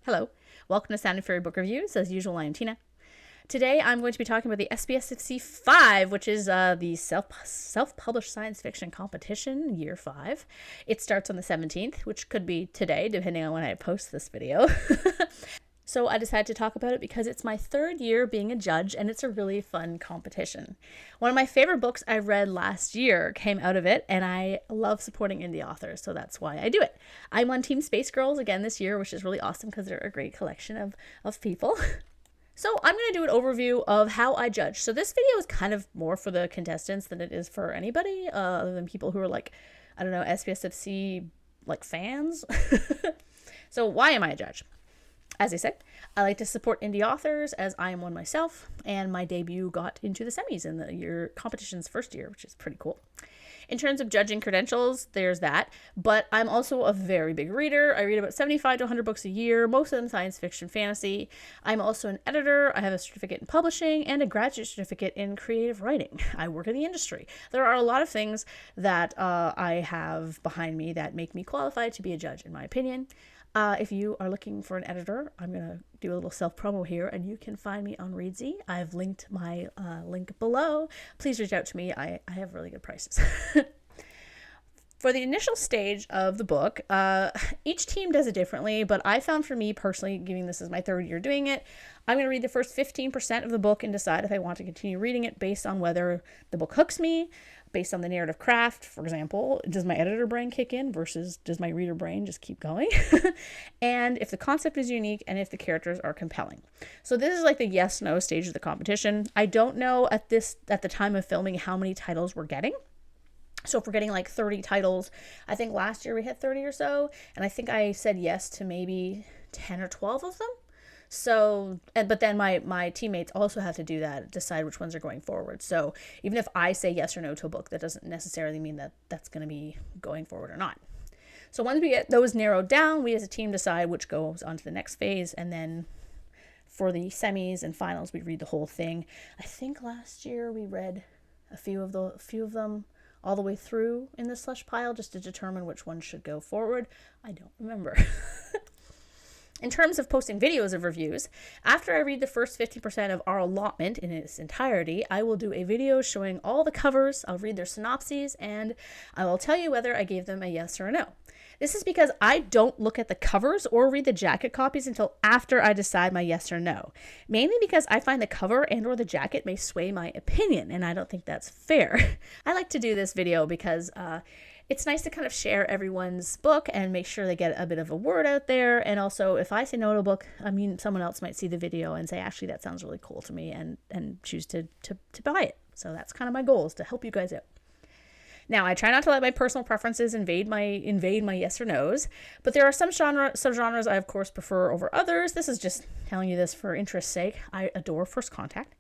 Hello, welcome to Sound and Fairy Book Reviews. As usual, I am Tina. Today I'm going to be talking about the SPSFC5, which is the Self-Published Science Fiction Competition, Year 5. It starts on the 17th, which could be today, depending on when I post this video. So I decided to talk about it because it's my third year being a judge, and it's a really fun competition. One of my favorite books I read last year came out of it, and I love supporting indie authors, so that's why I do it. I'm on Team Space Girls again this year, which is really awesome because they're a great collection of people. So I'm going to do an overview of how I judge. So this video is kind of more for the contestants than it is for anybody other than people who are like, I don't know, SPSFC like fans. So why am I a judge? As I said, I like to support indie authors as I am one myself, and my debut got into the semis in the year competition's first year, which is pretty cool. In terms of judging credentials, there's that, but I'm also a very big reader. I read about 75 to 100 books a year, most of them science fiction, fantasy. I'm also an editor. I have a certificate in publishing and a graduate certificate in creative writing. I work in the industry. There are a lot of things that I have behind me that make me qualified to be a judge, in my opinion. If you are looking for an editor, I'm going to do a little self-promo here, and you can find me on Readsy. I've linked my link below. Please reach out to me. I have really good prices. For the initial stage of the book, each team does it differently, but I found for me personally, given this is my third year doing it, I'm going to read the first 15% of the book and decide if I want to continue reading it based on whether the book hooks me, based on the narrative craft. For example, does my editor brain kick in versus does my reader brain just keep going? And if the concept is unique and if the characters are compelling. So this is like the yes-no stage of the competition. I don't know at the time of filming how many titles we're getting. So if we're getting like 30 titles, I think last year we had 30 or so, and I think I said yes to maybe 10 or 12 of them. So, but then my teammates also have to do that, decide which ones are going forward. So even if I say yes or no to a book, that doesn't necessarily mean that that's going to be going forward or not. So once we get those narrowed down, we as a team decide which goes on to the next phase, and then for the semis and finals, we read the whole thing. I think last year we read a few of them all the way through in the slush pile just to determine which one should go forward. I don't remember. In terms of posting videos of reviews, after I read the first 50% of our allotment in its entirety, I will do a video showing all the covers, I'll read their synopses, and I will tell you whether I gave them a yes or a no. This is because I don't look at the covers or read the jacket copies until after I decide my yes or no. Mainly because I find the cover and or the jacket may sway my opinion, and I don't think that's fair. I like to do this video because it's nice to kind of share everyone's book and make sure they get a bit of a word out there. And also, if I say no to a book, I mean, someone else might see the video and say, actually, that sounds really cool to me, and choose to buy it. So that's kind of my goal, is to help you guys out. Now, I try not to let my personal preferences invade my yes or no's, but there are some subgenres I, of course, prefer over others. This is just telling you this for interest's sake. I adore First Contact.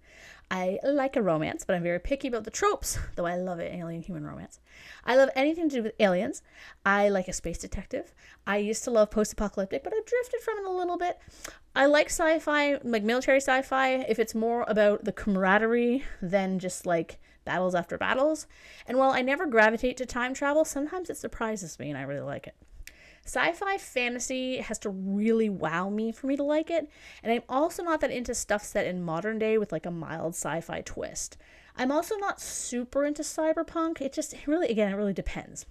I like a romance, but I'm very picky about the tropes, though I love it, alien-human romance. I love anything to do with aliens. I like a space detective. I used to love post-apocalyptic, but I've drifted from it a little bit. I like sci-fi, like military sci-fi, if it's more about the camaraderie than just like battles after battles. And while I never gravitate to time travel, sometimes it surprises me and I really like it. Sci-fi fantasy has to really wow me for me to like it, and I'm also not that into stuff set in modern day with like a mild sci-fi twist. I'm also not super into cyberpunk. It really depends.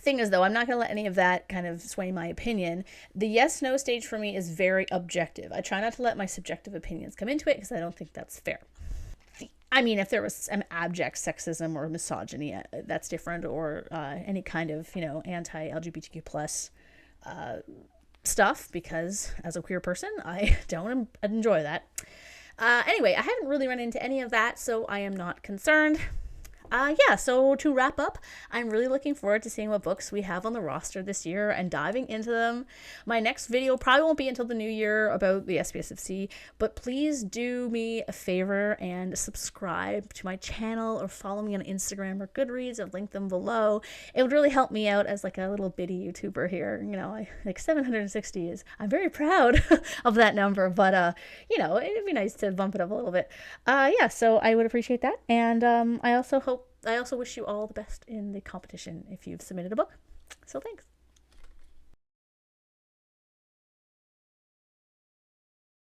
Thing is, though, I'm not going to let any of that kind of sway my opinion. The yes-no stage for me is very objective. I try not to let my subjective opinions come into it because I don't think that's fair. I mean, if there was some abject sexism or misogyny, that's different, or any kind of, anti-LGBTQ plus stuff, because as a queer person, I don't enjoy that. Anyway, I haven't really run into any of that, so I am not concerned. So to wrap up, I'm really looking forward to seeing what books we have on the roster this year and diving into them. My next video probably won't be until the new year about the SPSFC, but please do me a favor and subscribe to my channel or follow me on Instagram or Goodreads. I've linked them below. It would really help me out as like a little bitty YouTuber here. Like 760 is, I'm very proud of that number, but it'd be nice to bump it up a little bit. So I would appreciate that. And I also wish you all the best in the competition if you've submitted a book. So thanks.